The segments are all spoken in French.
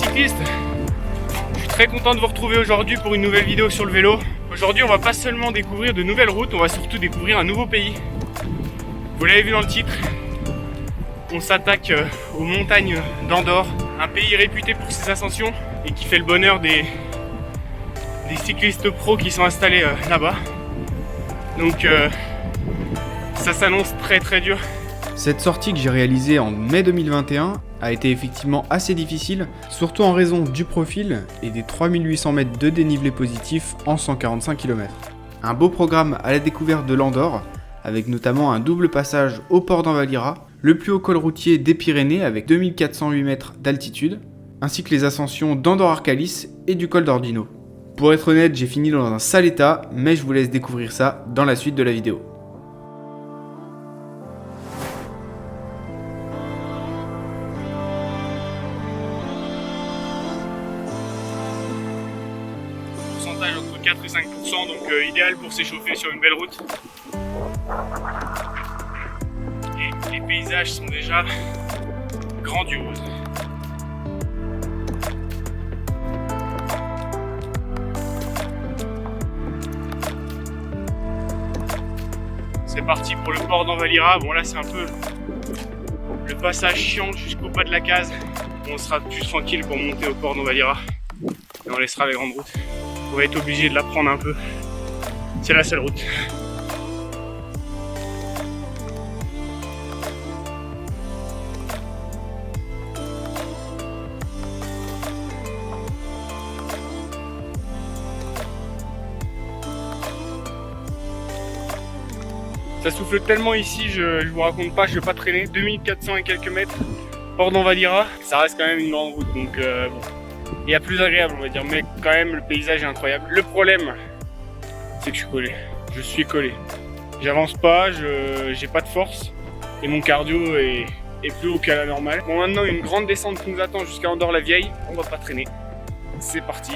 cyclistes, je suis très content de vous retrouver aujourd'hui pour une nouvelle vidéo sur le vélo. Aujourd'hui on va pas seulement découvrir de nouvelles routes, on va surtout découvrir un nouveau pays. Vous l'avez vu dans le titre, on s'attaque aux montagnes d'Andorre, un pays réputé pour ses ascensions et qui fait le bonheur des cyclistes pros qui sont installés là-bas. Donc ça s'annonce très dur. Cette sortie que j'ai réalisée en mai 2021 a été effectivement assez difficile, surtout en raison du profil et des 3800 mètres de dénivelé positif en 145 km. Un beau programme à la découverte de l'Andorre, avec notamment un double passage au port d'Envalira, le plus haut col routier des Pyrénées avec 2408 mètres d'altitude, ainsi que les ascensions d'Andorre-Arcalis et du col d'Ordino. Pour être honnête, j'ai fini dans un sale état, mais je vous laisse découvrir ça dans la suite de la vidéo. Pourcentage entre 4 et 5%, donc idéal pour s'échauffer sur une belle route. Et les paysages sont déjà grandioses. C'est parti pour le port d'Envalira. Bon là c'est un peu le passage chiant jusqu'au bas de la case. On sera plus tranquille pour monter au port d'Envalira. Et on laissera les grandes routes. On va être obligé de la prendre un peu. C'est la seule route. Ça souffle tellement ici, je vous raconte pas, je vais pas traîner. 2400 et quelques mètres, port d'Envalira, ça reste quand même une grande route, donc bon. Il y a plus agréable on va dire, mais quand même le paysage est incroyable. Le problème, c'est que je suis collé. Je suis collé. J'avance pas, j'ai pas de force, et mon cardio est plus haut qu'à la normale. Bon maintenant une grande descente qui nous attend jusqu'à Andorre-la-Vieille, on va pas traîner. C'est parti.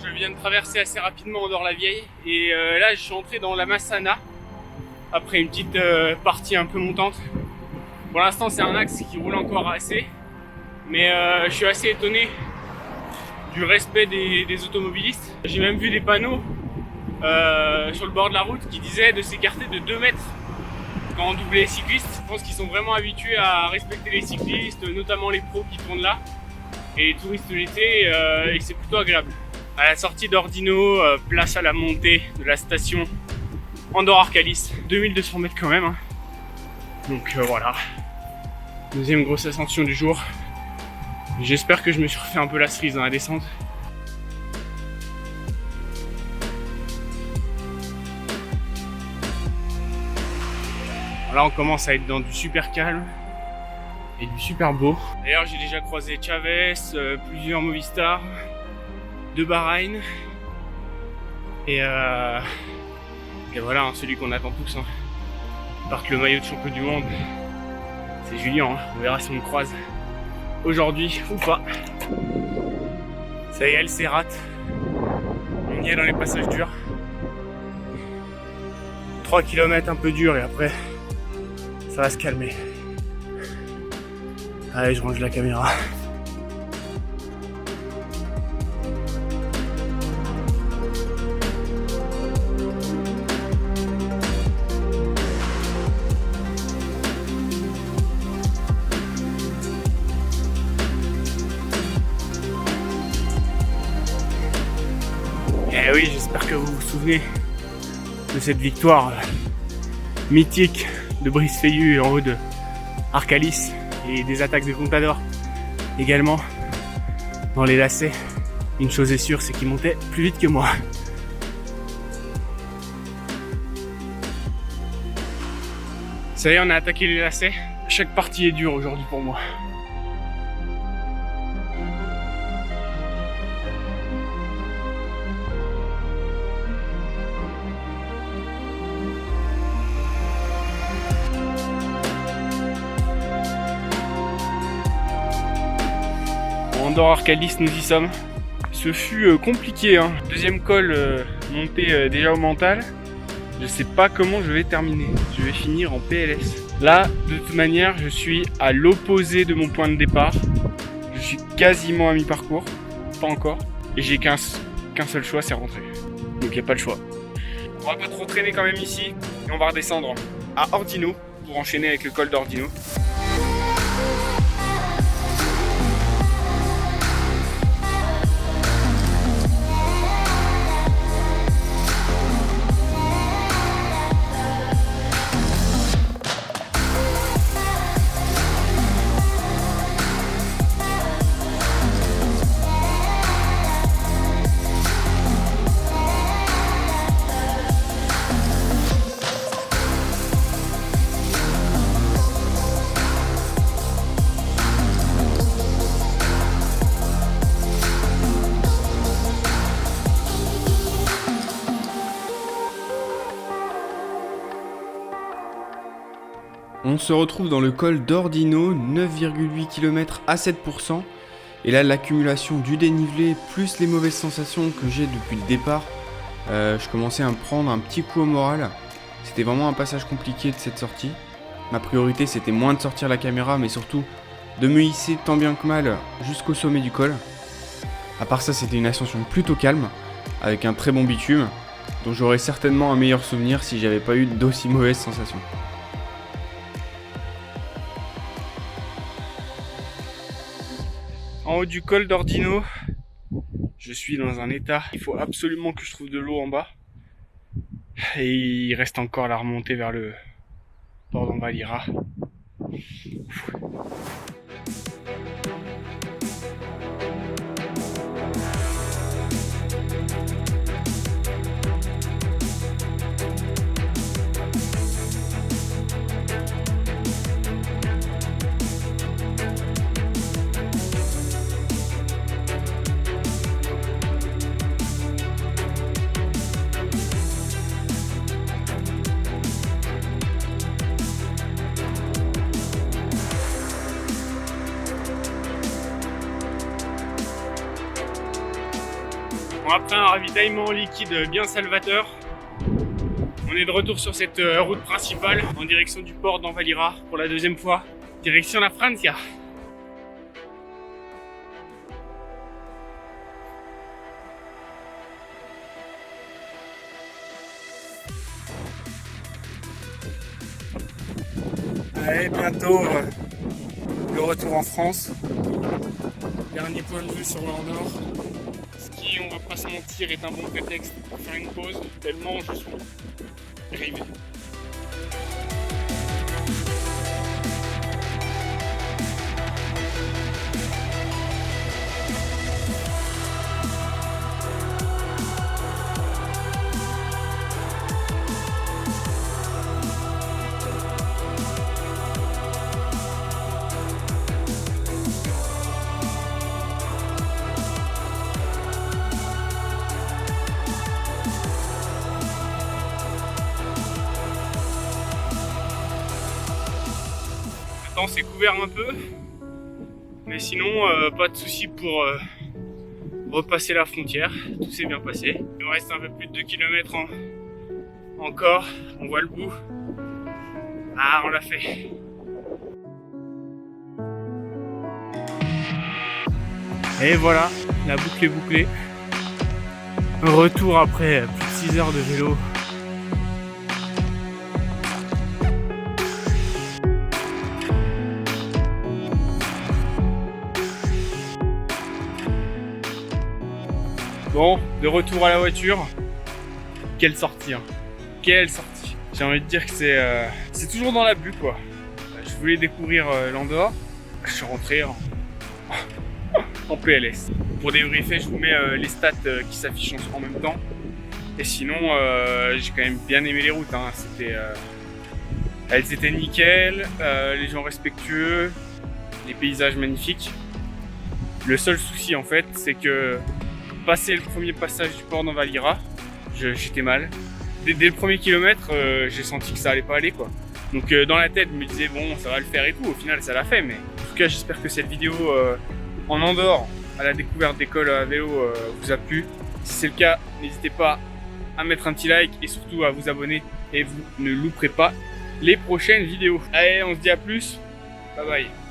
Je viens de traverser assez rapidement Andorre-la-Vieille et là je suis entré dans la Massana après une petite partie un peu montante. Pour l'instant c'est un axe qui roule encore assez, mais je suis assez étonné du respect des automobilistes. J'ai même vu des panneaux sur le bord de la route qui disaient de s'écarter de 2 mètres quand on doublait les cyclistes. Je pense qu'ils sont vraiment habitués à respecter les cyclistes, notamment les pros qui tournent là et les touristes l'été, et c'est plutôt agréable. À la sortie d'Ordino, place à la montée de la station Andorre-Arcalis, 2200 mètres quand même. Hein. Donc voilà, deuxième grosse ascension du jour. J'espère que je me suis refait un peu la cerise dans la descente. Là on commence à être dans du super calme et du super beau. D'ailleurs j'ai déjà croisé Chavez, plusieurs Movistar de Bahreïn et voilà hein, celui qu'on attend tous hein. Porte le maillot de champion du monde, c'est Julien hein. On verra si on le croise aujourd'hui ou pas. Ça y est, elle s'est rate, on y est dans les passages durs, 3 km un peu dur et après ça va se calmer. Allez, je range la caméra. Et oui, j'espère que vous vous souvenez de cette victoire mythique de Brice Feillu en haut de Arcalis et des attaques de Contador également dans les lacets. Une chose est sûre, c'est qu'il montait plus vite que moi. Ça y est, on a attaqué les lacets. Chaque partie est dure aujourd'hui pour moi. Andorre Arcadis, nous y sommes. Ce fut compliqué, hein. Deuxième col monté déjà au mental. Je sais pas comment je vais terminer. Je vais finir en PLS. Là, de toute manière, je suis à l'opposé de mon point de départ. Je suis quasiment à mi-parcours. Pas encore. Et j'ai qu'un seul choix, c'est rentrer. Donc il n'y a pas le choix. On va pas trop traîner quand même ici. Et on va redescendre à Ordino pour enchaîner avec le col d'Ordino. On se retrouve dans le col d'Ordino, 9,8 km à 7%. Et là, l'accumulation du dénivelé plus les mauvaises sensations que j'ai depuis le départ, je commençais à me prendre un petit coup au moral. C'était vraiment un passage compliqué de cette sortie. Ma priorité, c'était moins de sortir la caméra, mais surtout de me hisser tant bien que mal jusqu'au sommet du col. À part ça, c'était une ascension plutôt calme, avec un très bon bitume, dont j'aurais certainement un meilleur souvenir si j'avais pas eu d'aussi mauvaises sensations. En haut du col d'Ordino, je suis dans un état, il faut absolument que je trouve de l'eau en bas. Et il reste encore la remontée vers le port d'Envalira. Après un ravitaillement en liquide bien salvateur, on est de retour sur cette route principale en direction du port d'Envalira pour la deuxième fois, direction la Francia. Allez, bientôt le retour en France. Dernier point de vue sur l'Andorre. Ce qui, on va pas se mentir, est un bon prétexte pour faire une pause, tellement je suis rivé. C'est couvert un peu, mais sinon pas de souci pour repasser la frontière, tout s'est bien passé. Il me reste un peu plus de 2 km encore, on voit le bout. Ah, on l'a fait. Et voilà, la boucle est bouclée. Retour après plus de 6 heures de vélo. Bon, de retour à la voiture. Quelle sortie, hein. Quelle sortie. J'ai envie de dire que c'est toujours dans la bulle, quoi. Je voulais découvrir l'Andorre. Je suis rentré en PLS. Pour débriefer, je vous mets les stats qui s'affichent en même temps. Et sinon, j'ai quand même bien aimé les routes, hein. C'était Elles étaient nickel, les gens respectueux, les paysages magnifiques. Le seul souci en fait, c'est que passer le premier passage du port d'Envalira, j'étais mal. Dès le premier kilomètre, j'ai senti que ça allait pas aller quoi. Donc dans la tête, je me disais bon, ça va le faire et tout. Au final, ça l'a fait. Mais en tout cas, j'espère que cette vidéo en Andorre à la découverte d'école à vélo vous a plu. Si c'est le cas, n'hésitez pas à mettre un petit like et surtout à vous abonner et vous ne louperez pas les prochaines vidéos. Allez, on se dit à plus. Bye bye.